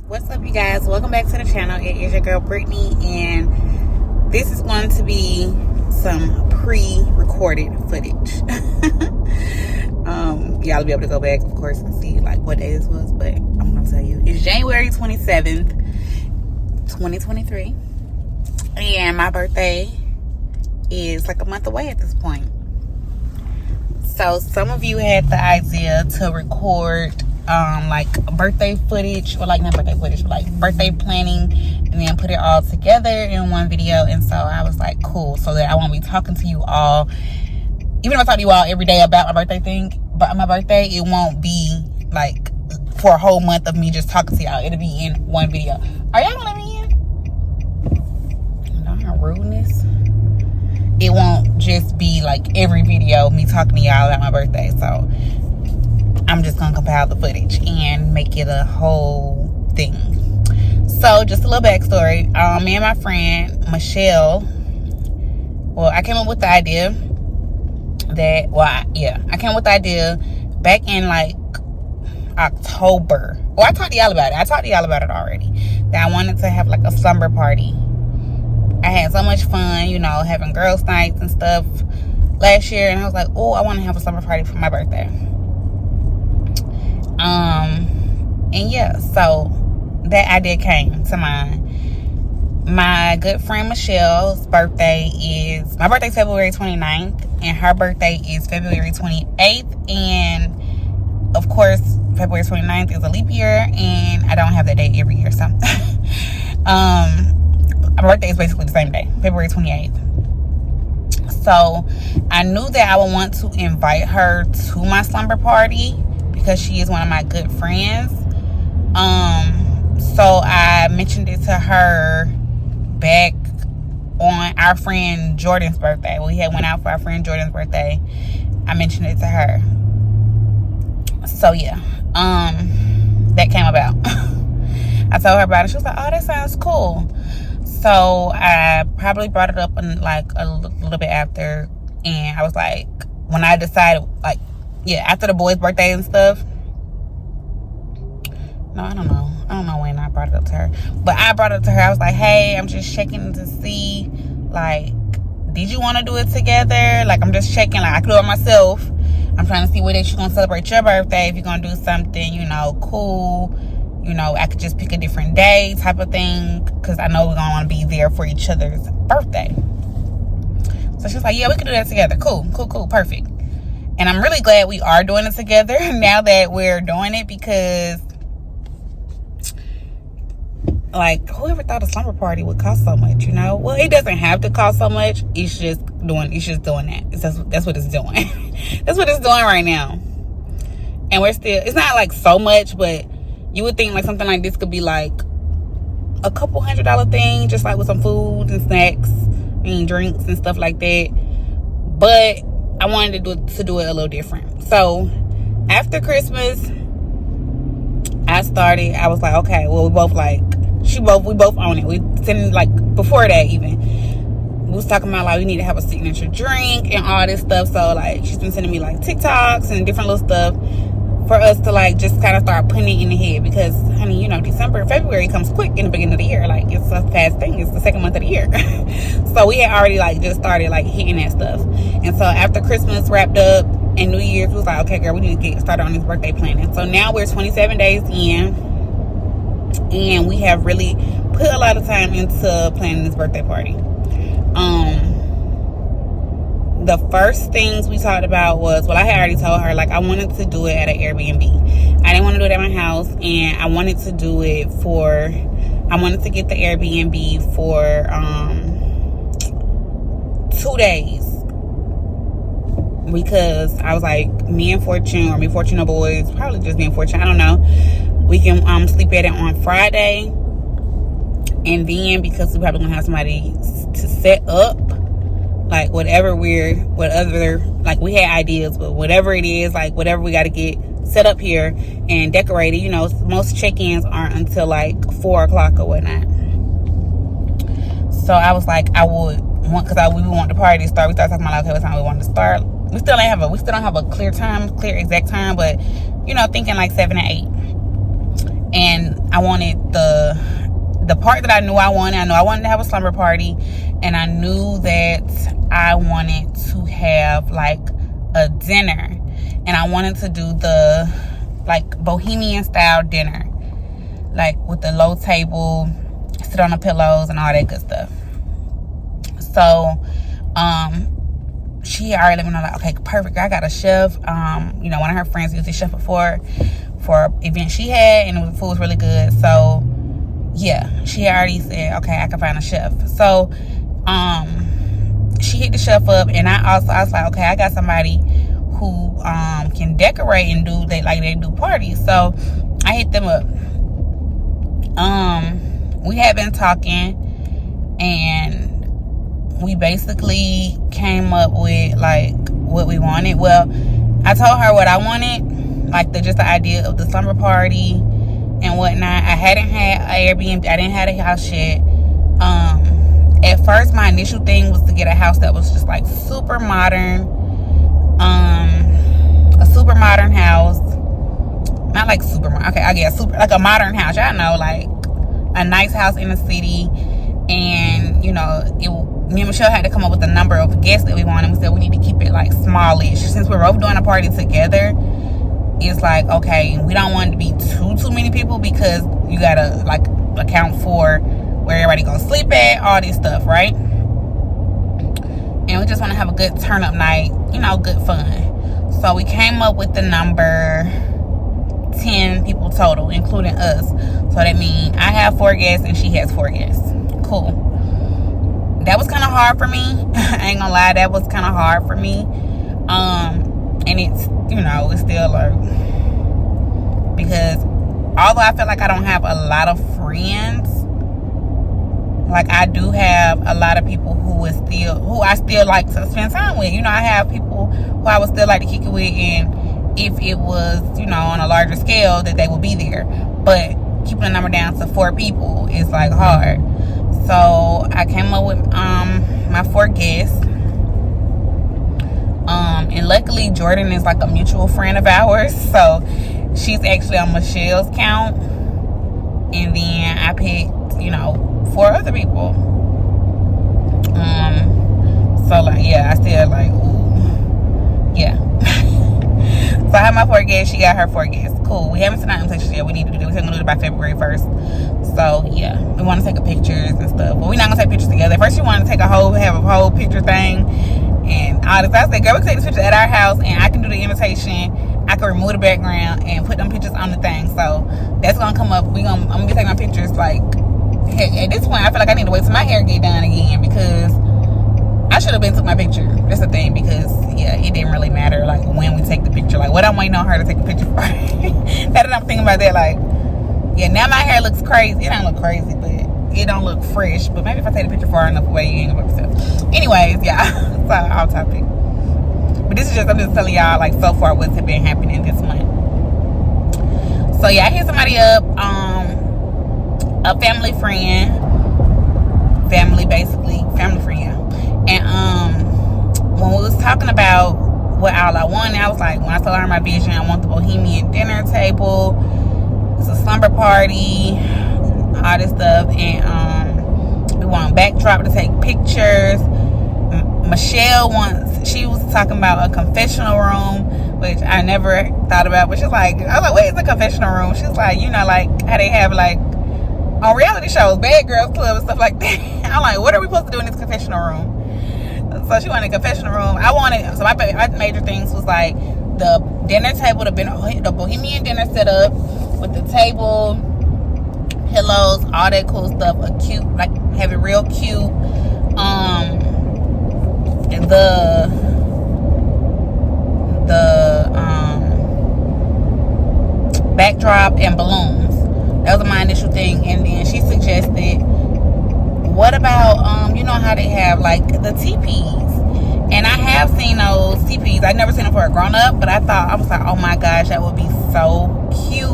What's up, you guys? Welcome back to the channel. It is your girl Brittany, and this is going to be some pre-recorded footage. Y'all will be able to go back, of course, and see like what day this was, but I'm gonna tell you it's January 27th 2023, and my birthday is like a month away at this point. So some of you had the idea to record like birthday footage, or like not birthday footage, but like birthday planning, and then put it all together in one video. And so I was like, cool, so that I won't be talking to you all, even if I talk to you all every day about my birthday thing, but my birthday, it won't be like for a whole month of me just talking to y'all. It'll be in one video. Are y'all gonna let me in? No rudeness. It won't just be like every video me talking to y'all about my birthday. So I'm just gonna compile the footage and make it a whole thing. So just a little backstory. Me and my friend Michelle, well, I came up with the idea that, I came up with the idea back in like October. Well, I talked to y'all about it already, that I wanted to have like a slumber party. I had so much fun, you know, having girls' nights and stuff last year, and I was like, oh, I want to have a slumber party for my birthday. And yeah, so that idea came to mind. My good friend Michelle's birthday is, my birthday's February 29th, and her birthday is February 28th, and of course, February 29th is a leap year, and I don't have that day every year, so my birthday is basically the same day, February 28th. So I knew that I would want to invite her to my slumber party because she is one of my good friends. So I mentioned it to her back on our friend Jordan's birthday. We had went out for our friend Jordan's birthday. I mentioned it to her. So yeah, that came about. I told her about it. She was like, oh, that sounds cool. So I probably brought it up in like a little bit after, and I was like, when I decided, like, yeah, after the boy's birthday and stuff. No, I don't know when I brought it up to her, but I brought it up to her. I was like, hey, I'm just checking to see, like, did you want to do it together? Like, I'm just checking, like, I could do it myself. I'm trying to see what day you're going to celebrate your birthday. If you're going to do something, you know, cool, you know, I could just pick a different day type of thing, because I know we're going to want to be there for each other's birthday. So she was like, yeah, we could do that together. Cool, perfect. And I'm really glad we are doing it together now that we're doing it, because like, whoever thought a slumber party would cost so much, you know? Well, it doesn't have to cost so much. It's just doing that. That's what it's doing. That's what it's doing right now. And we're still, it's not like so much, but you would think like something like this could be like a couple $100 thing, just like with some food and snacks and drinks and stuff like that. But I wanted to do it a little different. So after Christmas, I was like, okay, well, we both own it. We sending, like, before that even, we was talking about like we need to have a signature drink and all this stuff. So like she's been sending me like TikToks and different little stuff for us to like just kind of start putting it in the head, because honey, you know, February comes quick in the beginning of the year. Like, it's a fast thing. It's the second month of the year. So we had already like just started like hitting that stuff. And so after Christmas wrapped up and New Year's, we was like, okay, girl, we need to get started on this birthday planning. So now we're 27 days in, and we have really put a lot of time into planning this birthday party. The first things we talked about was, well, I had already told her, like, I wanted to do it at an Airbnb. I didn't want to do it at my house, and I wanted to do it I wanted to get the Airbnb for 2 days, because I was like, me and Fortune or boys, probably just me and Fortune, I don't know, we can sleep at it on Friday, and then because we're probably gonna have somebody to set up, like whatever we had ideas, but whatever it is, like whatever we got to get set up here and decorated, you know, most check-ins aren't until like 4 o'clock or whatnot. So I was like, we want the party to start. We started talking about, like, okay, what time we want to start. We still don't have a clear exact time, but, you know, thinking like 7 or 8. And I wanted the part that I knew I wanted. I knew I wanted to have a slumber party, and I knew that I wanted to have like a dinner, and I wanted to do the like bohemian style dinner, like with the low table, sit on the pillows and all that good stuff. So she already let me know, like, okay, perfect, I got a chef. You know, one of her friends used a chef before for an event she had, and the food was really good. So yeah, she already said, okay, I can find a chef. So she hit the chef up, and I was like, okay, I got somebody who can decorate and they do parties. So I hit them up. We had been talking, and we basically came up with like what we wanted. Well, I told her what I wanted, like just the idea of the slumber party and whatnot. I hadn't had an Airbnb. I didn't have a house yet. At first, my initial thing was to get a house that was just like super modern. A super modern house. Not like super, okay, I guess super, like a modern house. Y'all know, like a nice house in the city. And, you know, me and Michelle had to come up with the number of guests that we wanted. We said we need to keep it like smallish. Since we're both doing a party together, it's like, okay, we don't want it to be too many people, because you gotta like account for where everybody gonna sleep at, all this stuff, right? And we just want to have a good turn up night, you know, good fun. So we came up with the number 10 people total, including us. So that means I have 4 guests and she has 4 guests. Cool. That was kind of hard for me. I ain't gonna lie, that was kind of hard for me. And it's, you know, it's still because although I feel like I don't have a lot of friends, like I do have a lot of people who I still like to spend time with. You know, I have people who I would still like to kick it with, and if it was, you know, on a larger scale, that they will be there. But keeping the number down to 4 people is like hard. So I came up with my 4 guests. And luckily Jordan is like a mutual friend of ours, so she's actually on Michelle's count. And then I picked, you know, 4 other people. So like, yeah, I still like, ooh, yeah. So I have my 4 guests, she got her 4 guests. Cool. We haven't sent out invitations yet. We need to do it. We're gonna do it by February 1st. So yeah, we want to take pictures and stuff, but we're not gonna take pictures together. First, she wanted to have a whole picture thing and all this. I said, girl, we can take this picture at our house, and I can do the invitation. I can remove the background and put them pictures on the thing. So that's gonna come up. I'm gonna be taking my pictures. Like, at this point, I feel like I need to wait till my hair get done again, because I should have been took my picture. That's the thing, because yeah, it didn't really matter like when we take the picture. Like, what I'm waiting on her to take the picture for. Now that I'm thinking about that, like, yeah, now my hair looks crazy. It don't look crazy, but it don't look fresh. But maybe if I take the picture far enough away, you ain't gonna look yourself. Anyways, yeah, so off topic. But this is just, I'm just telling y'all like so far what's been happening this month. So yeah, I hit somebody up, a family friend, and when we was talking about what all I wanted, I was like, when I told her my vision, I want the bohemian dinner table, it's a slumber party, all this stuff, and we want a backdrop to take pictures. Michelle she was talking about a confessional room, which I never thought about, but she's like, I was like, what is a confessional room? She's like, you know, like how they have like on reality shows, Bad Girls Club and stuff like that. I'm like, what are we supposed to do in this confessional room? So she wanted a confessional room. So my major things was like the dinner table, the bohemian dinner setup with the table, pillows, all that cool stuff. Have it real cute. The backdrop and balloons. That was my initial thing. And then she suggested, what about you know how they have like the teepees? And I have seen those teepees. I've never seen them for a grown-up, but I was like, oh my gosh, that would be so cute,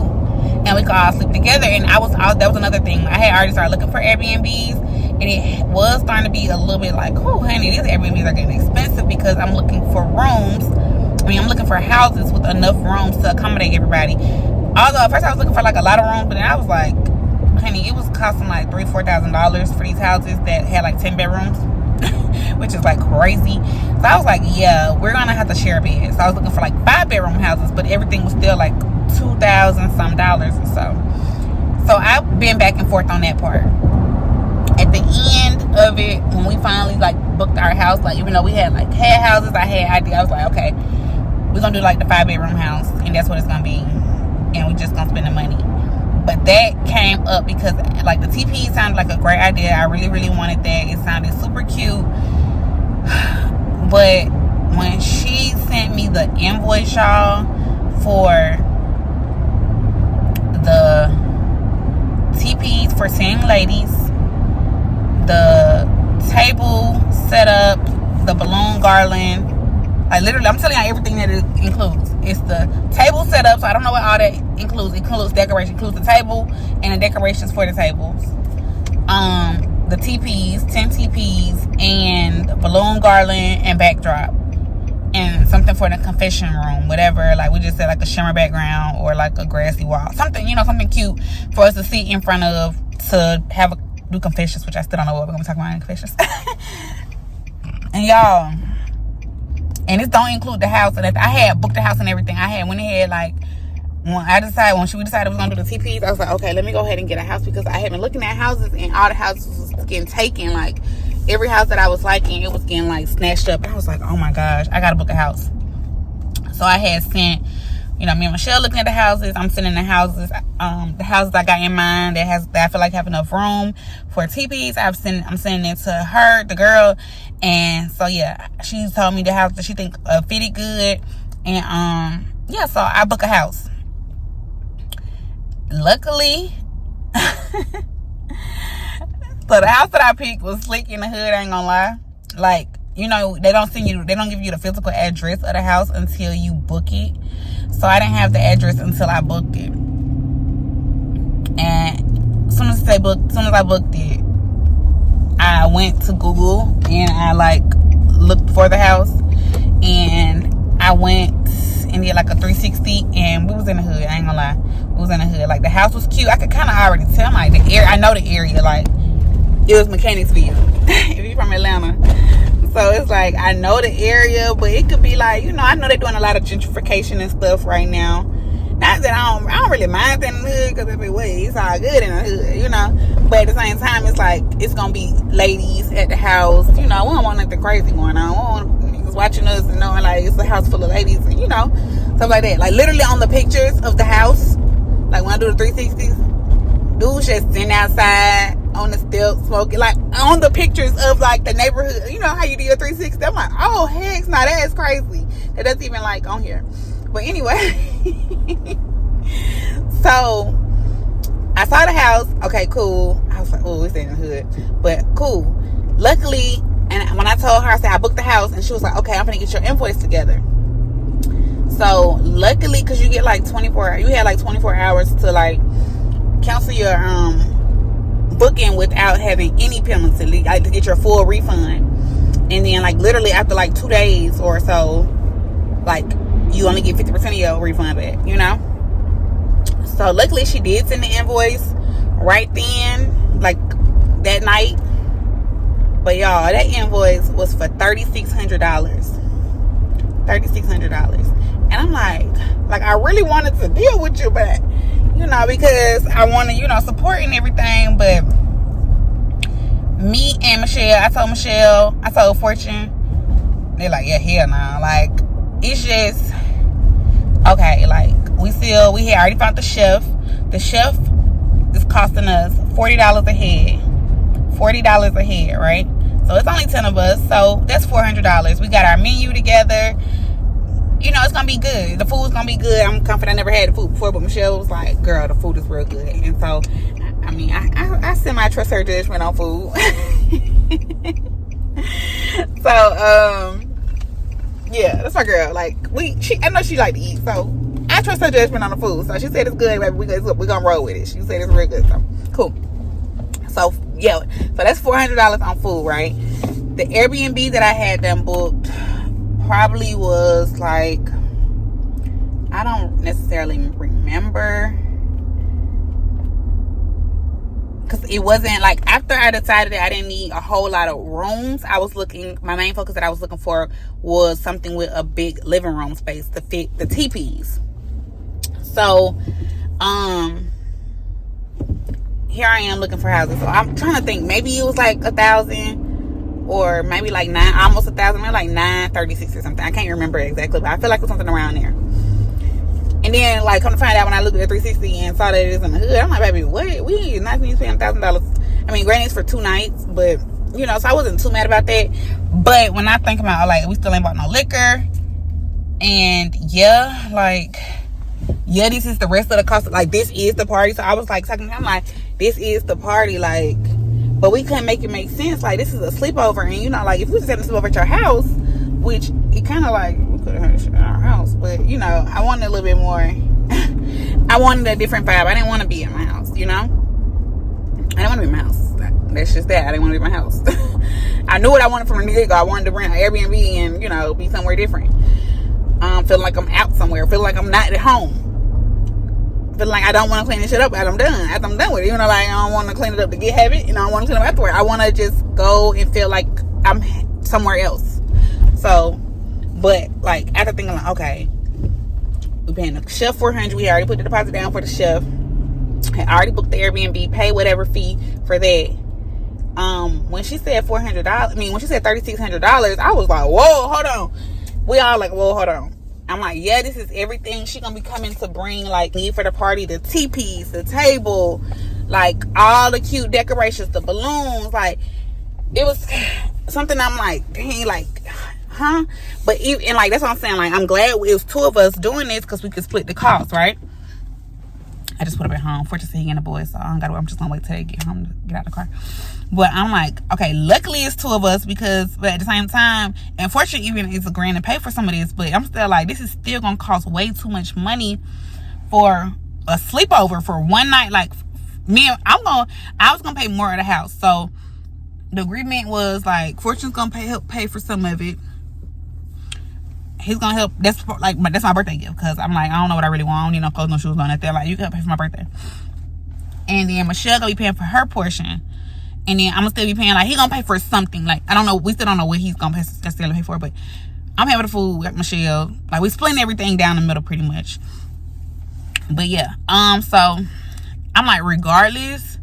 and we could all sleep together. And that was another thing. I had already started looking for Airbnbs, and it was starting to be a little bit like, oh honey, these Airbnbs are getting expensive, because I'm looking for rooms. I'm looking for houses with enough rooms to accommodate everybody. Although at first I was looking for like a lot of rooms, but then I was like, honey, it was costing like $3,000-$4,000 for these houses that had like 10 bedrooms, which is like crazy. So I was like, yeah, we're gonna have to share a bed. So I was looking for like 5-bedroom houses, but everything was still like $2,000 some dollars or so. So I've been back and forth on that part. At the end of it, when we finally like booked our house, like even though we had houses, I was like, okay, we're gonna do like the 5-bedroom house, and that's what it's gonna be, and we just gonna spend the money. But that came up because like the TP sounded like a great idea. I really, really wanted that. It sounded super cute. But when she sent me the invoice, y'all, for the TPs for 10 ladies, the table setup, the balloon garland, like literally, I'm telling you everything that it includes. It's the table setup, so I don't know what all that includes. It includes decoration, includes the table and the decorations for the tables. The TPs, 10 TPs, and balloon garland and backdrop, and something for the confession room, whatever. Like we just said, like a shimmer background or like a grassy wall, something, something cute for us to sit in front of to do confessions, which I still don't know what we're gonna be talking about in confessions. And y'all, and this don't include the house. And I had booked the house and everything. I had went ahead, like when we decided we were gonna do the TPs, I was like, okay, let me go ahead and get a house, because I had been looking at houses and all the houses was getting taken. Like every house that I was liking, it was getting like snatched up. And I was like, oh my gosh, I gotta book a house. So I had sent, me and Michelle looking at the houses. I'm sending the houses I got in mind that I feel like have enough room for TPs. I'm sending it to her, the girl, and so yeah, she told me the house that she think fitted good, and yeah, so I book a house. Luckily, so the house that I picked was slick in the hood. I ain't gonna lie, like they don't give you the physical address of the house until you book it. So I didn't have the address until I booked it. And as soon as I booked it, I went to Google and I like looked for the house, and I went and did like a 360, and we was in the hood. I ain't gonna lie, we was in the hood. Like the house was cute. I could kind of already tell, like the area. I know the area. Like it was Mechanicsville. If you're from Atlanta. So it's like, I know the area, but it could be like, I know they're doing a lot of gentrification and stuff right now. Not that I don't really mind that in the hood, because it's all good in the hood, But at the same time, it's like, it's going to be ladies at the house. We don't want nothing crazy going on. We don't want niggas watching us and knowing like it's a house full of ladies and, stuff like that. Like literally on the pictures of the house, like when I do the 360s, dudes just sitting outside on the step smoking, like on the pictures of like the neighborhood. How you do your 360? I'm like, oh heck, nah, that's crazy. That's even like on here. But anyway, so I saw the house. Okay, cool. I was like, oh, it's in the hood, but cool. Luckily, and when I told her, I said I booked the house, and she was like, okay, I'm gonna get your invoice together. So luckily, because you get like 24 hours to like cancel your booking without having any penalty, like to get your full refund. And then like literally after like 2 days or so, like you only get 50% of your refund back, So luckily she did send the invoice right then, like that night. But y'all, that invoice was for $3,600. And I'm like I really wanted to deal with you, but because I want to, support and everything. But me and Michelle, I told Fortune, they're like, yeah, hell no. Like, it's just, okay, like, we had already found the chef. The chef is costing us $40 a head. $40 a head, right? So it's only 10 of us, so that's $400. We got our menu together. It's gonna be good. The food's gonna be good. I'm confident. I never had the food before, but Michelle was like, girl, the food is real good. And so, I mean, I semi-trust her judgment on food. So, yeah, that's my girl. Like, I know she like to eat, so I trust her judgment on the food. So she said it's good, baby. We're gonna roll with it. She said it's real good, so cool. So, yeah, so that's $400 on food, right? The Airbnb that I had them booked probably was like, I don't necessarily remember remember, because it wasn't like, after I decided that I didn't need a whole lot of rooms, I was looking, my main focus that I was looking for was something with a big living room space to fit the teepees. So here I am looking for houses. So I'm trying to think, maybe it was like 1,000 or maybe like almost 1,000, maybe like 936 or something. I can't remember exactly, but I feel like it was something around there. And then, like, come to find out, when I looked at 360 and saw that it was in the hood, I'm like, baby, what? We not need to spend $1,000. I mean, granted, it's for 2 nights, but, you know, so I wasn't too mad about that. But when I think about, like, we still ain't bought no liquor, and yeah, like, yeah, this is the rest of the cost. Like, this is the party. So I was like, I'm like, this is the party, like, but we couldn't make it make sense. Like, this is a sleepover, and, you know, like, if we just having a sleepover at your house, which it kind of like, we could have had shit at our house, but, you know, I wanted a little bit more. I wanted a different vibe. I didn't want to be in my house, you know. I didn't want to be in my house. That's just that. I didn't want to be in my house. I knew what I wanted from the get-go. I wanted to rent an Airbnb and, you know, be somewhere different. Feeling like I'm out somewhere. Feeling like I'm not at home. Feeling like I don't want to clean this shit up after I'm done. After I'm done with it, you know, like, I don't want to clean it up to get habit, and I don't want to clean it up afterward. I want to just go and feel like I'm somewhere else. So, but like, after thinking like, okay, we paying the chef $400. We already put the deposit down for the chef. I already booked the Airbnb, pay whatever fee for that. When she said $400, I mean, when she said $3,600, I was like, whoa, hold on. We all like, whoa, hold on. I'm like, yeah, this is everything. She gonna be coming to bring, like, need for the party, the teepees, the table, like, all the cute decorations, the balloons. Like, it was something I'm like, dang, like, huh? But even, and like, that's what I'm saying. Like, I'm glad it was 2 of us doing this because we could split the cost, right? I just put up at home. Fortunately, he and the boys, so I don't gotta. I'm just gonna wait till they get home to get out of the car. But I'm like, okay, luckily it's 2 of us, because, but at the same time, unfortunately, even it's $1,000 to pay for some of this, but I'm still like, this is still gonna cost way too much money for a sleepover for one night. Like, I was gonna pay more at the house, so the agreement was like, Fortune's gonna help pay for some of it. He's gonna help. That's my birthday gift, because I'm like, I don't know what I really want. I don't need no clothes, no shoes, no nothing. Like, you can help pay for my birthday. And then Michelle gonna be paying for her portion, and then I'm gonna still be paying. Like, he gonna pay for something. Like, I don't know. We still don't know what he's gonna necessarily pay for, but I'm paying for the food with Michelle. Like, we splitting everything down the middle pretty much. But yeah, so I'm like, regardless,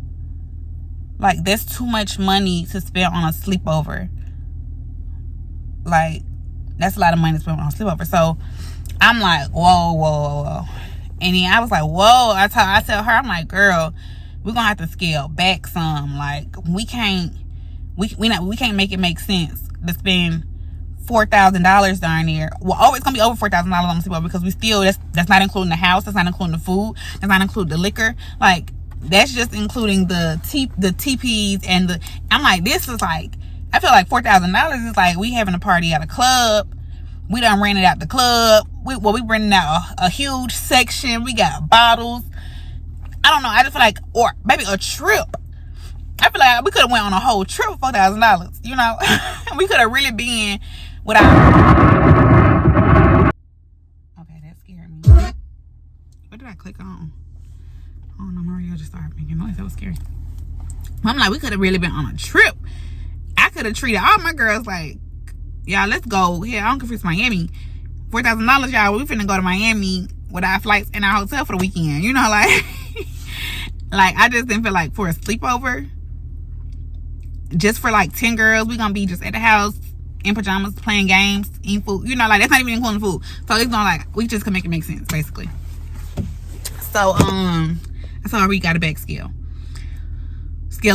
like, that's too much money to spend on a sleepover. Like, that's a lot of money to spend on a sleepover. So I'm like, whoa. And then I was like, whoa. I tell her, I'm like, girl, we're gonna have to scale back some. Like, we can't make it make sense to spend $4,000 down there. Well, it's gonna be over $4,000 on the sleepover, because we still, that's not including the house, that's not including the food, that's not including the liquor. Like, that's just including the teepees and the. I'm like, this is like, I feel like $4,000 is like we having a party at a club. We done rented out the club. We rented out a huge section. We got bottles. I don't know. I just feel like, or maybe a trip. I feel like we could have went on a whole trip for $4,000. You know, we could have really been without. Okay, that scared me. What did I click on? Oh no, Mario just started making noise. That was scary. I'm like, we could have really been on a trip. I could have treated all my girls like, y'all, let's go here. I don't care if it's Miami. $4,000, y'all. We finna go to Miami with our flights and our hotel for the weekend. You know, like, like, I just didn't feel like for a sleepover, just for like 10 girls, we gonna be just at the house in pajamas, playing games, eating food. You know, like, that's not even including food. So it's gonna, like, we just can make it make sense, basically. So, I told her we got a scale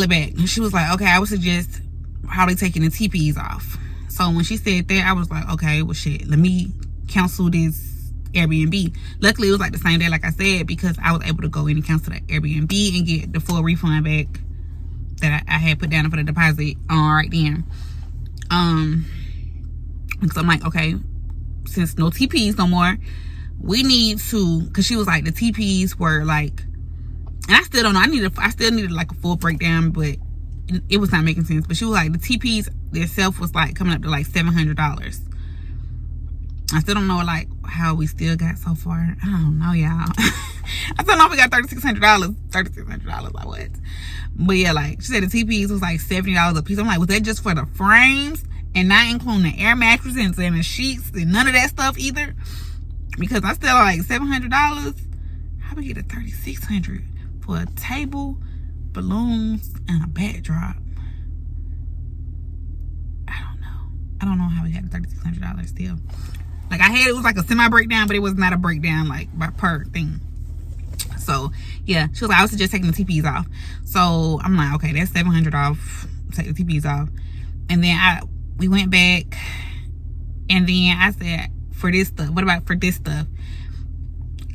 it back. And she was like, okay, I would suggest how they taking the teepees off. So when she said that, I was like, okay, well, shit, let me cancel this Airbnb. Luckily, it was like the same day, like I said, because I was able to go in and cancel the Airbnb and get the full refund back that I had put down for the deposit right then. Because I'm like, okay, since no teepees no more, we need to, because she was like, the teepees were like, and I still don't know, I still needed like a full breakdown, but it was not making sense. But she was like, the teepees itself was like coming up to like $700. I still don't know like how we still got so far. I don't know, y'all. I still know if we got $3,600. $3,600, like what? But yeah, like she said, the TPs was like $70 a piece. I'm like, was that just for the frames and not including the air mattresses and the sheets and none of that stuff either? Because I still like $700. How we get a $3,600 for a table, balloons, and a backdrop? I don't know how we got $3,600 still. Like I had, it was like a semi breakdown, but it was not a breakdown like by per thing. So yeah, she was like, I was just taking the TPs off. So I'm like, okay, that's $700 off. Take the TPs off. And then we went back, and then I said, for this stuff, what about for this stuff?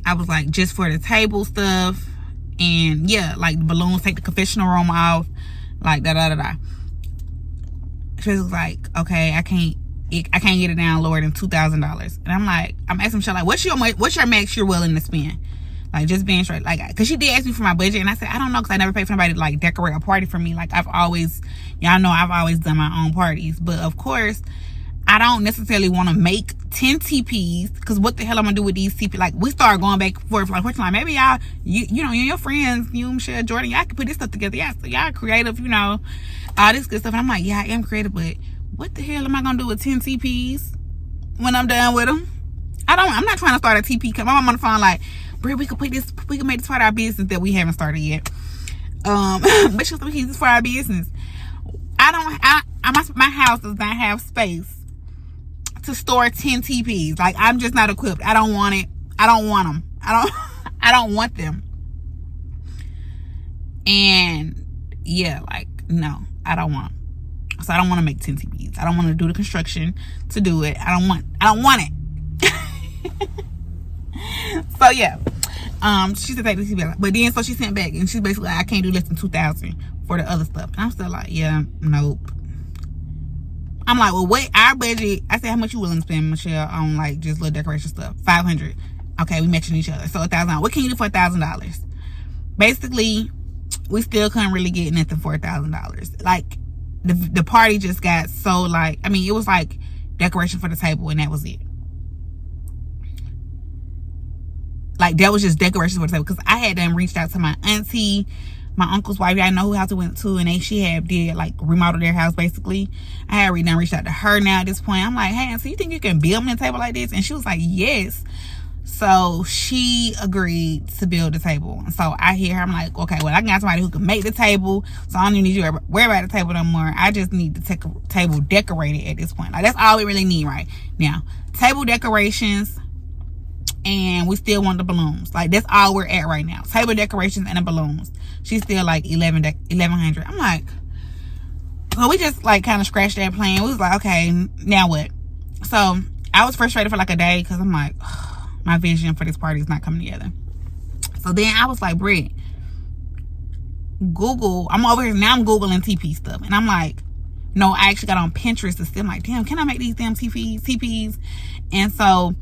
I was like, just for the table stuff, and yeah, like the balloons, take the confessional room off, like da da da da. She was like, okay, I can't get it down lower than $2,000. And I'm like, I'm asking Michelle, like, what's your max you're willing to spend? Like, just being straight, like, because she did ask me for my budget, and I said, I don't know, because I never paid for anybody to like decorate a party for me. Like, y'all know I've always done my own parties, but of course I don't necessarily want to make 10 TPs, because what the hell I'm gonna do with these TPs? Like, we started going back and forth, like maybe y'all, you know, your friends, you, Michelle, Jordan, y'all can put this stuff together. Yeah, so y'all creative, you know, all this good stuff. And I'm like, yeah, I am creative, but what the hell am I gonna do with 10 TPs when I'm done with them? I'm not trying to start a TP. My mom on the phone like, Bri, we can make this part of our business that we haven't started yet. But she was like, this for our business. My house does not have space to store 10 TPs. Like, I'm just not equipped. I don't want it. I don't want them. I don't want them. And yeah, like, no, I don't want them. So I don't want to make 10 TPs. I don't want to do the construction to do it. I don't want it. So yeah, she said take the TP, but then so she sent back, and she's basically like, I can't do less than $2,000 for the other stuff. And I'm still like, yeah, nope. I'm like, well, wait, our budget. I said, how much you willing to spend, Michelle, on like just little decoration stuff? $500. Okay, we matching each other, so $1,000. What can you do for $1,000? Basically, we still couldn't really get nothing for $1,000. Like, the party just got so like, I mean, it was like decoration for the table, and that was it. Like, that was just decorations for the table, because I had them reached out to my auntie, my uncle's wife. I know who house we went to, and she did like remodel their house basically. I had reached out to her now at this point. I'm like, hey, so you think you can build me a table like this? And she was like, yes. So she agreed to build the table. And so I hear her, I'm like, okay, well, I can get somebody who can make the table, so I don't even need you to worry about the table no more. I just need to take a table decorated at this point. Like, that's all we really need right now. Table decorations, and we still want the balloons. Like, that's all we're at right now. Table decorations and the balloons. She's still like $1,100. I'm like, so we just like kind of scratched that plan. We was like, okay, now what? So I was frustrated for like a day, because I'm like, my vision for this party is not coming together. So then I was like, Britt, Google. I'm over here now, I'm Googling TP stuff, and I'm like, no, I actually got on Pinterest to see. I'm like, damn, can I make these damn TPs? And so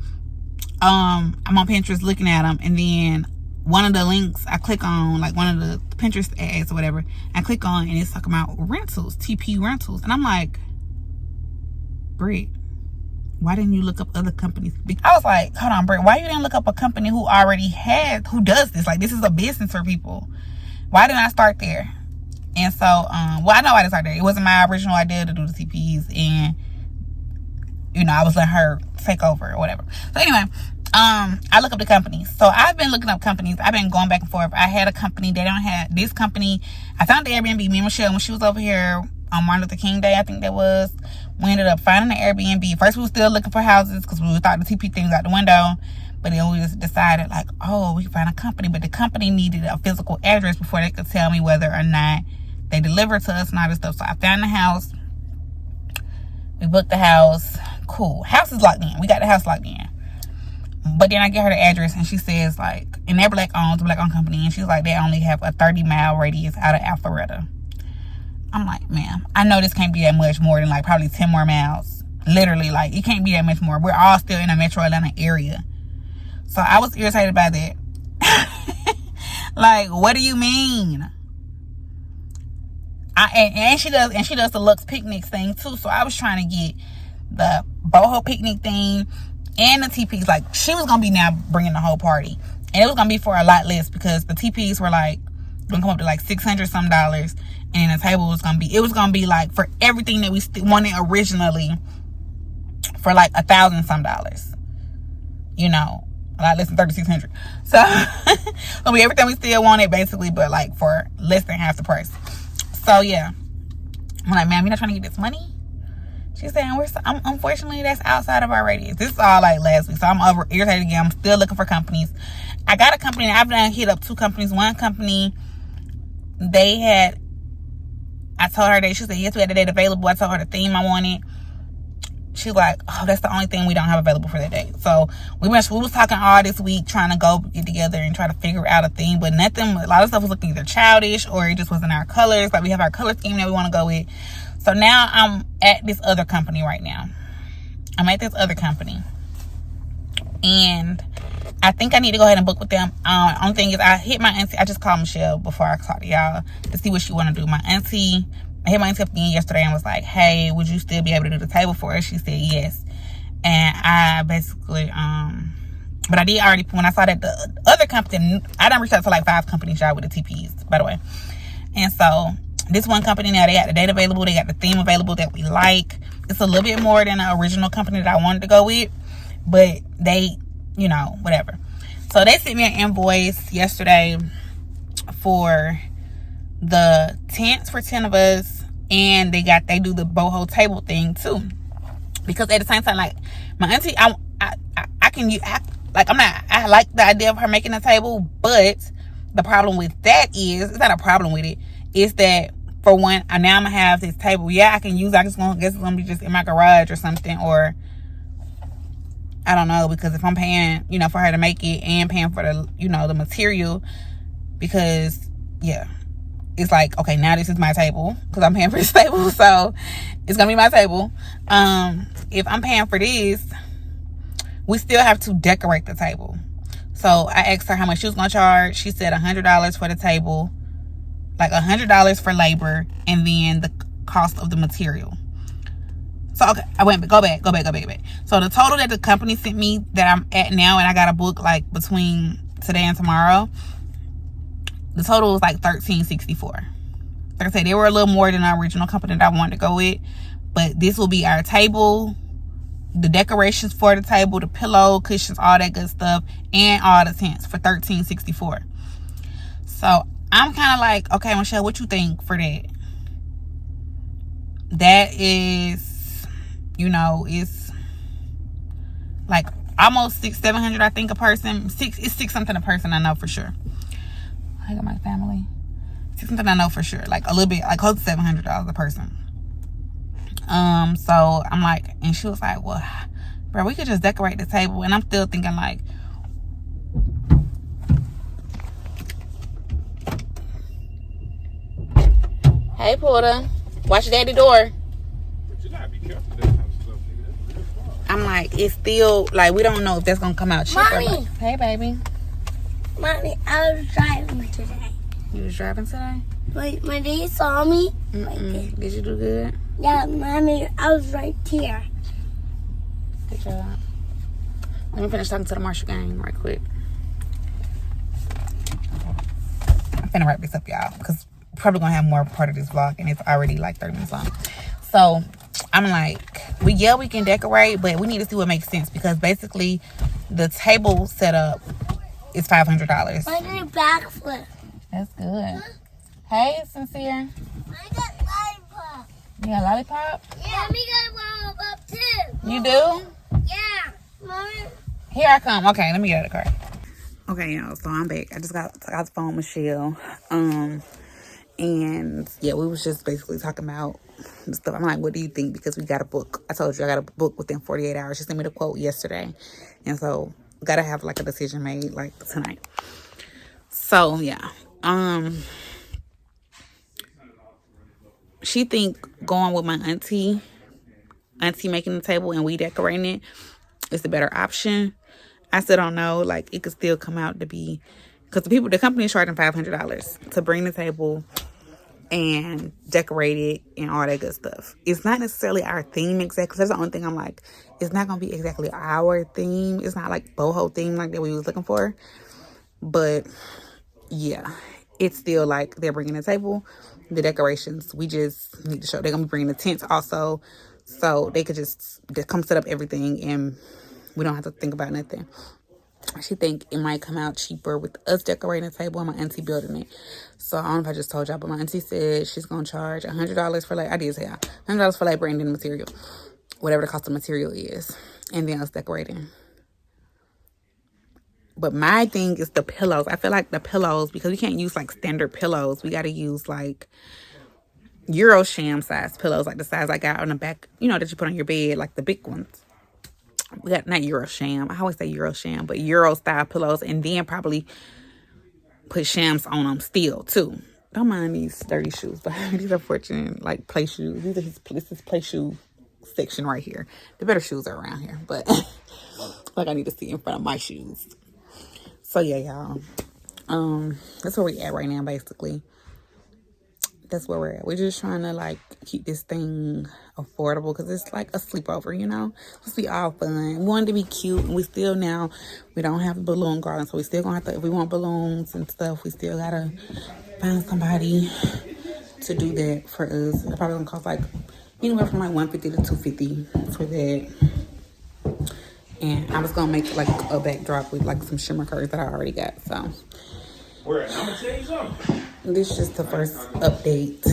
I'm on Pinterest looking at them, and then one of the links I click on, like one of the Pinterest ads or whatever, I click on, and it's talking about rentals, TP rentals. And I'm like, Britt, why didn't you look up other companies? I was like, hold on, Britt, why you didn't look up a company who does this? Like, this is a business for people. Why didn't I start there? And so, well, I know why I didn't start there. It wasn't my original idea to do the TPs, and you know, I was letting her take over or whatever. So anyway, I look up the companies. So I've been looking up companies. I've been going back and forth. I had a company. They don't have this company. I found the Airbnb. Me and Michelle, when she was over here on Martin Luther King Day, I think that was, we ended up finding an Airbnb. First, we were still looking for houses, because we thought the TP thing was out the window. But then we just decided, like, oh, we can find a company. But the company needed a physical address before they could tell me whether or not they delivered to us and all this stuff. So I found the house. We booked the house. Cool. House is locked in. We got the house locked in. But then I get her the address, and she says, like, and they're black-owned company, and she's like, they only have a 30-mile radius out of Alpharetta. I'm like, ma'am, I know this can't be that much more than like probably 10 more miles. Literally, like, it can't be that much more. We're all still in the metro Atlanta area. So I was irritated by that. Like, what do you mean? And she does the Lux Picnics thing too. So I was trying to get the boho picnic thing and the TPs. Like, she was gonna be now bringing the whole party, and it was gonna be for a lot less because the TPs were like gonna come up to like $600 some, and the table was gonna be like for everything that we wanted originally for like $1,000 some, you know, a lot less than $3,600. So it'll be everything we still wanted basically, but like for less than half the price. So yeah, I'm like, ma'am, you're not trying to get this money? She's saying, unfortunately, that's outside of our radius. This is all like last week, so I'm over irritated again. I'm still looking for companies. I got a company. I've done hit up 2 companies. One company, I told her that, she said, yes, we had the date available. I told her the theme I wanted. She's like, oh, that's the only thing we don't have available for that day. So we was talking all this week, trying to go get together and try to figure out a theme, but nothing. A lot of stuff was looking either childish or it just wasn't our colors. Like, we have our color scheme that we want to go with. So now I'm at this other company right now. And I think I need to go ahead and book with them. Only thing is, I hit my auntie. I just called Michelle before I talked to y'all to see what she want to do. I hit my auntie up again yesterday and was like, hey, would you still be able to do the table for us? She said yes. And I basically, but I did already, when I saw that the other company, I done reached out to like 5 companies, y'all, with the TPs, by the way. And so this one company now, they got the date available, they got the theme available that we like. It's a little bit more than the original company that I wanted to go with, but they, you know, whatever. So they sent me an invoice yesterday for the tents for 10 of us, and they do the boho table thing too. Because at the same time, like, my auntie, I like the idea of her making a table, but the problem with that is, it's not a problem with it, is that for one, now I'm gonna have this table. Yeah, I can use. I guess it's gonna be just in my garage or something, or I don't know, because if I'm paying, you know, for her to make it and paying for the, you know, the material, because yeah, it's like, okay, now this is my table because I'm paying for this table, so it's gonna be my table. If I'm paying for this, we still have to decorate the table. So I asked her how much she was gonna charge. She said $100 for the table, like $100 for labor, and then the cost of the material. So okay, go back. So the total that the company sent me that I'm at now, and I got a book like between today and tomorrow, the total was like $1,364. Like I said, they were a little more than our original company that I wanted to go with, but this will be our table, the decorations for the table, the pillow, cushions, all that good stuff, and all the tents for $1,364. So I'm kind of like, okay, Michelle, what you think for that? That is, you know, it's like almost $600-700, I think, a person. It's $6 something a person, I know for sure. I got my family. $6 something I know for sure. Like a little bit, like close to $700 a person. So I'm like, and she was like, well, bro, we could just decorate the table. And I'm still thinking like, hey, Porter, watch your daddy door. But you gotta be careful with that kind of stuff, nigga. That's real far. I'm like, it's still like, we don't know if that's gonna come out cheaper. Mommy. Hey, baby. Mommy, I was driving today. You was driving today? Wait, my daddy saw me. Did you do good? Yeah, Mommy, I was right here. Good job. Let me finish talking to the Marshall gang right quick. I'm finna wrap this up, y'all, because we're probably gonna have more part of this vlog, and it's already like 30 minutes long. So I'm like, we can decorate, but we need to see what makes sense, because basically the table setup is $500. I did a backflip. That's good. Hey, Sincere. I got lollipop. You got a lollipop? Yeah, we got a lollipop too. You do? Yeah. Mommy. Here I come. Okay, let me get out of the car. Okay, y'all, so I'm back. I just got the phone with Michelle. And yeah, we was just basically talking about the stuff. I'm like, what do you think? Because we got a book. I told you I got a book within 48 hours. She sent me the quote yesterday. And so gotta have like a decision made like tonight. So yeah. She think going with my auntie making the table and we decorating it is the better option. I still don't know. Like, it could still come out to be, because the company is charging $500 to bring the table and decorated and all that good stuff. It's not necessarily our theme exactly. That's the only thing I'm like, it's not gonna be exactly our theme. It's not like boho theme like that we was looking for. But yeah, it's still like they're bringing the table, the decorations. We just need to show. They're gonna be bringing the tents also, so they could just come set up everything and we don't have to think about nothing. She think it might come out cheaper with us decorating the table and my auntie building it. So I don't know if I just told y'all, but my auntie said she's gonna charge $100 for I did say $100 for labor and then material, whatever the cost of material is, and then us decorating. But my thing is the pillows. I feel like the pillows, because we can't use like standard pillows, we got to use like Eurosham size pillows, like the size I got on the back, that you put on your bed, like the big ones. We got not Eurosham. I always say Eurosham, but Euro style pillows, and then probably put shams on them still too. Don't mind these dirty shoes, but these are fortunate like play shoes. This is play shoe section right here. The better shoes are around here, but like I need to see in front of my shoes. So yeah, y'all. That's where we at right now, basically. That's where we're at. We're just trying to like keep this thing affordable because it's like a sleepover, Let's be all fun. We wanted to be cute, and we don't have a balloon garden, so we still gonna have to. If we want balloons and stuff, we still gotta find somebody to do that for us. It's probably gonna cost like anywhere from like $150 to $250 for that. And I was gonna make like a backdrop with like some shimmer curtains that I already got. So I'm gonna tell you something. this is just the first update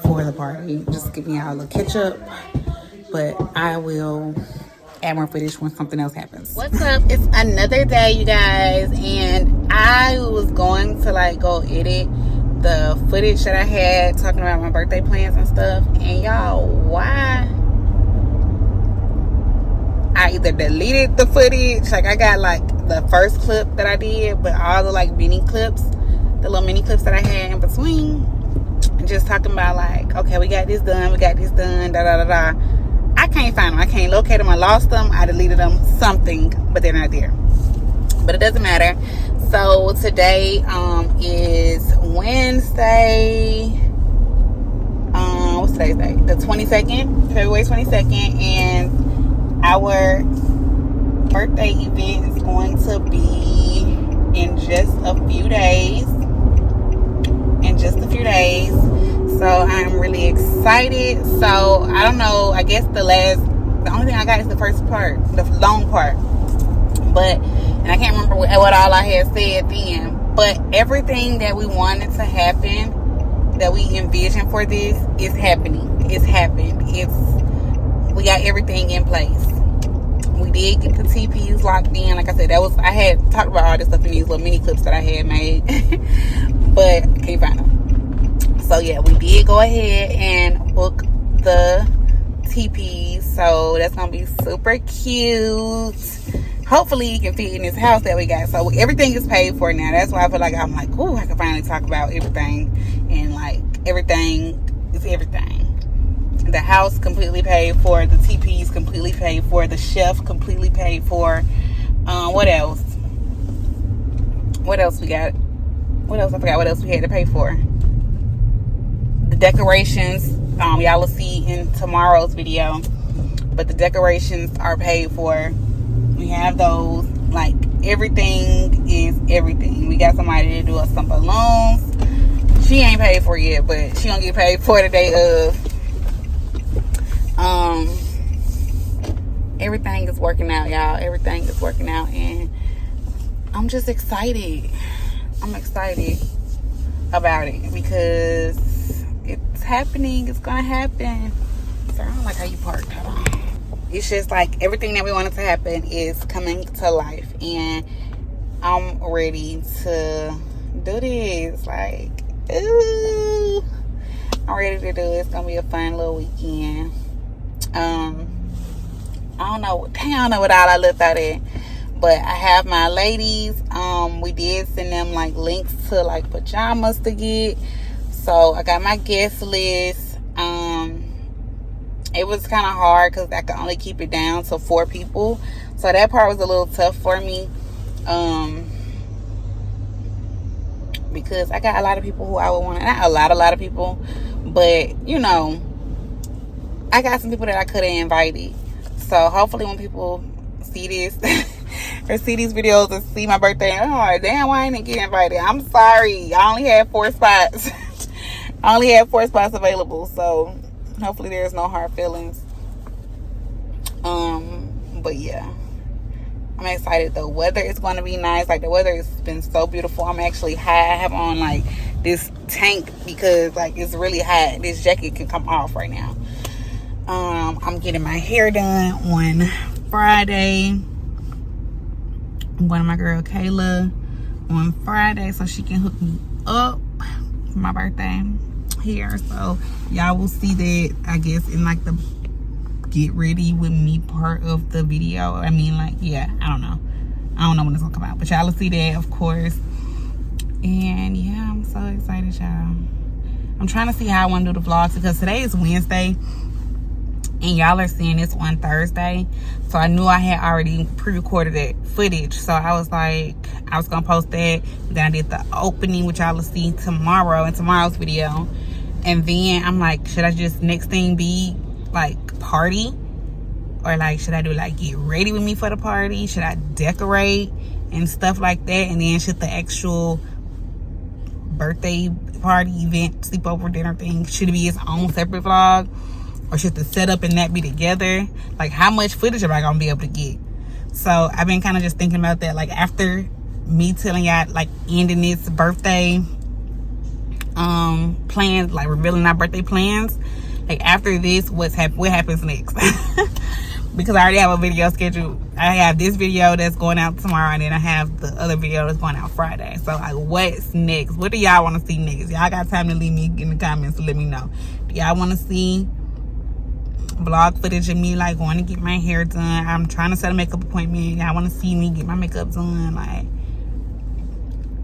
for the party. Just giving y'all a catch up, but I will add more footage when something else happens. What's up? It's another day, you guys, and I was going to like go edit the footage that I had talking about my birthday plans and stuff. And y'all, why? I either deleted the footage, like I got like the first clip that I did, but all the like mini clips, the little mini clips that I had in between, just talking about like, okay, we got this done, da da da da. I can't find them. I can't locate them. I lost them. I deleted them. Something, but they're not there. But it doesn't matter. So today is Wednesday. What's today's date? The 22nd, February 22nd, and our birthday event is going to be in just a few days. So I'm really excited. So I don't know. I guess the only thing I got is the first part, the long part. And I can't remember what all I had said then. But everything that we wanted to happen, that we envisioned for this, is happening. It's happened. We got everything in place. We did get the TPs locked in. Like I said, I had talked about all this stuff in these little mini clips that I had made, but can't find them. So yeah, we did go ahead and book the TPs. So that's gonna be super cute. Hopefully you can fit in this house that we got. So everything is paid for now. That's why I feel like I'm like, ooh, I can finally talk about everything. And like everything is everything. The house completely paid for. The TPs completely paid for. The chef completely paid for. What else? What else we got? What else? I forgot what else we had to pay for. The decorations, y'all will see in tomorrow's video. But the decorations are paid for. We have those. Like, everything is everything. We got somebody to do us some balloons. She ain't paid for yet, but she gonna get paid for the day of. Everything is working out, y'all. Everything is working out, and I'm just excited. I'm excited about it because it's happening. It's gonna happen. Sorry, I don't like how you parked. Hold on. It's just like everything that we wanted to happen is coming to life, and I'm ready to do this. Like, ooh, I'm ready to do it. It's gonna be a fun little weekend. I don't know what all I left out at, but I have my ladies. We did send them like links to like pajamas to get. So I got my guest list. It was kind of hard because I could only keep it down to 4 people. So that part was a little tough for me. Because I got a lot of people who I would want to, not a lot of people But, you know, I got some people that I could have invited. So hopefully when people see this or see these videos and see my birthday, oh, damn, why I didn't get invited? I'm sorry. I only had 4 spots. I only had 4 spots available. So hopefully there's no hard feelings. But yeah, I'm excited. The weather is going to be nice. Like, the weather has been so beautiful. I'm actually high. I have on like this tank because like it's really hot. This jacket can come off right now. I'm getting my hair done on Friday. I'm going to my girl Kayla on Friday so she can hook me up for my birthday here. So y'all will see that, I guess, in like the get ready with me part of the video. I mean, like, yeah, I don't know when it's gonna come out, but y'all will see that, of course. And yeah, I'm so excited, y'all. I'm trying to see how I want to do the vlogs because today is Wednesday and y'all are seeing this on Thursday. So I knew I had already pre-recorded that footage, so I was like, I was gonna post that. Then I did the opening, which y'all will see tomorrow in tomorrow's video. And then I'm like, should I just next thing be like party, or like should I do like get ready with me for the party? Should I decorate and stuff like that? And then should the actual birthday party event sleepover dinner thing, should it be its own separate vlog, or should the setup and that be together? Like, how much footage am I gonna be able to get? So I've been kind of just thinking about that, like after me telling y'all like ending this birthday plans, like revealing our birthday plans, like after this, what happens next? Because I already have a video scheduled. I have this video that's going out tomorrow, and then I have the other video that's going out Friday. So like, what's next? What do y'all want to see next? Y'all got time to leave me in the comments to let me know. Do y'all want to see vlog footage of me like going to get my hair done? I'm trying to set a makeup appointment. Y'all want to see me get my makeup done? Like,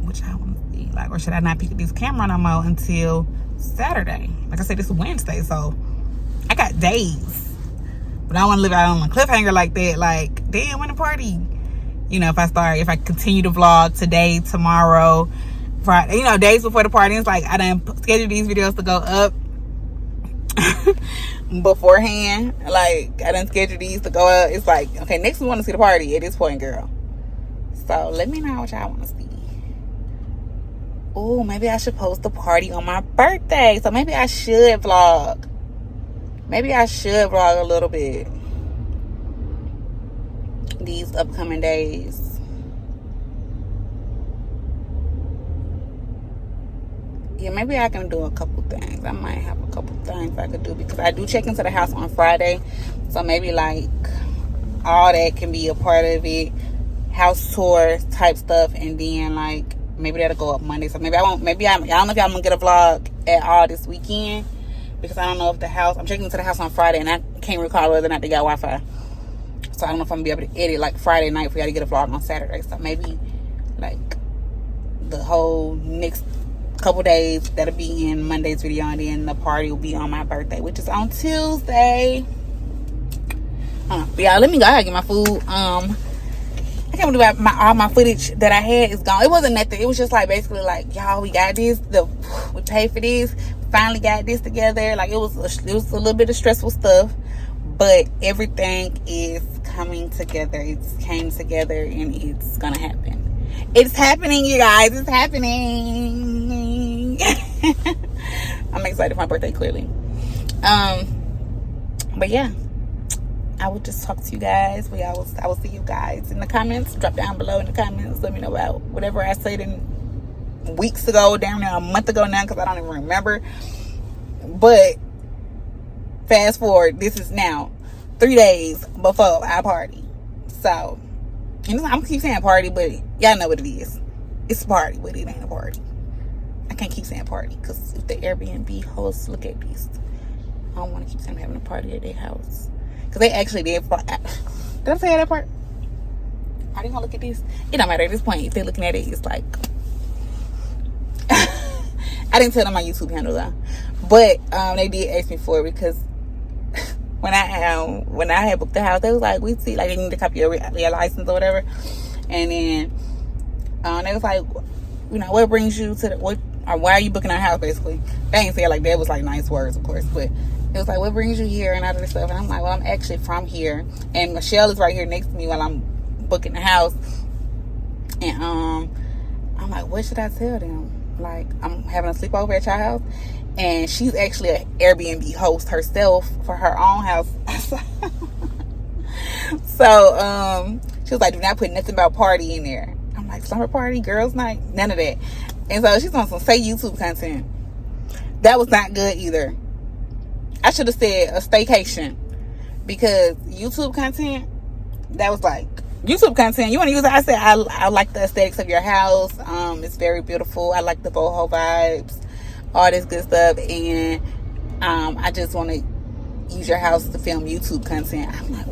what y'all want to see? Like, or should I not pick up this camera no more until Saturday? Like I said, it's Wednesday, so I got days. But I don't want to live out on a cliffhanger like that. Like, damn, when the party? You know, if I continue to vlog today, tomorrow, Friday, you know, days before the party, it's like I done scheduled these videos to go up beforehand. Like, I done scheduled these to go up. It's like, okay, next we want to see the party at this point, girl. So let me know what y'all want to see. Oh, maybe I should post the party on my birthday. So maybe I should vlog. Maybe I should vlog a little bit these upcoming days. Yeah, maybe I can do a couple things. I might have a couple things I could do because I do check into the house on Friday. So maybe like all that can be a part of it. House tour type stuff. And then like maybe that'll go up Monday. So maybe I won't. I don't know if y'all gonna get a vlog at all this weekend. Because I don't know if I'm checking into the house on Friday, and I can't recall whether or not they got Wi-Fi. So I don't know if I'm going to be able to edit like Friday night for y'all to get a vlog on Saturday. So maybe like the whole next couple days, that'll be in Monday's video, and then the party will be on my birthday, which is on Tuesday. But y'all, let me go. I gotta get my food. I can't believe all my footage that I had is gone. It wasn't nothing. It was just like basically like, y'all, we got this. We paid for this. Finally got this together. Like, it was a little bit of stressful stuff, but everything is coming together. It's came together, and it's gonna happen. It's happening, you guys. It's happening. I'm excited for my birthday, clearly. But yeah, I will just talk to you guys. I will see you guys in the comments. Drop down below in the comments. Let me know about whatever I said in weeks ago, down there a month ago now, because I don't even remember. But fast forward, this is now 3 days before our party. So, I'm gonna keep saying party, but y'all know what it is. It's a party, but it ain't a party. I can't keep saying party because if the Airbnb hosts look at this, I don't want to keep saying having a party at their house, because they actually did. Did I say that part? Are they gonna look at this? It don't matter at this point. If they're looking at it, it's like I didn't tell them my YouTube handle though, but they did ask me for it because when I had booked the house, they was like, we see, like, they need a copy of your license or whatever, and then they was like, you know, what brings you to what or why are you booking our house, basically. They ain't say it like that. It was like nice words, of course, but it was like, what brings you here and all this stuff. And I'm like, well, I'm actually from here, and Michelle is right here next to me while I'm booking the house. And I'm like, what should I tell them? Like, I'm having a sleepover at your house, and she's actually an Airbnb host herself for her own house. So she was like, do not put nothing about party in there. I'm like, slumber party, girls night, none of that. And so she's on some say YouTube content. That was not good either. I should have said a staycation, because YouTube content, that was like, YouTube content, you want to use it? I said, I like the aesthetics of your house. It's very beautiful. I like the boho vibes, all this good stuff. And I just want to use your house to film YouTube content. I'm like,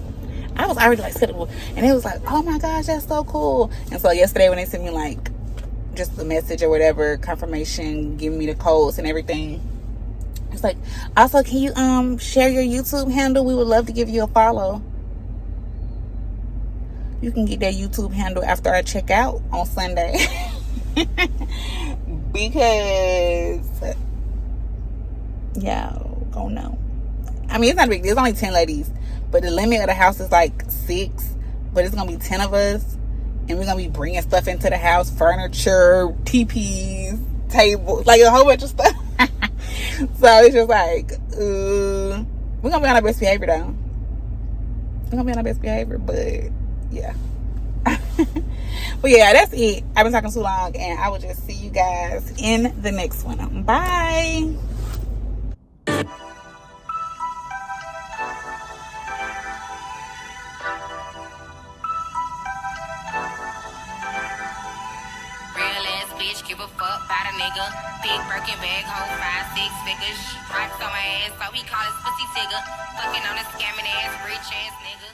I was already like, and it was like, oh my gosh, that's so cool. And so yesterday when they sent me like just the message or whatever, confirmation, giving me the codes and everything, it's like, also, can you share your YouTube handle? We would love to give you a follow. You can get that YouTube handle after I check out on Sunday. Because y'all gonna know. I mean, it's not a big deal. It's only 10 ladies. But the limit of the house is like 6. But it's going to be 10 of us. And we're going to be bringing stuff into the house. Furniture, TPs, tables. Like a whole bunch of stuff. So it's just like, we're going to be on our best behavior, though. We're going to be on our best behavior. But, yeah. But, yeah, that's it. I've been talking too long. And I will just see you guys in the next one. Bye. Give a fuck about a nigga. Big Birkin bag, hold 5, 6 figures. Stripes on my ass, so he call his pussy tigger. Fucking on a scamming ass, rich ass nigga.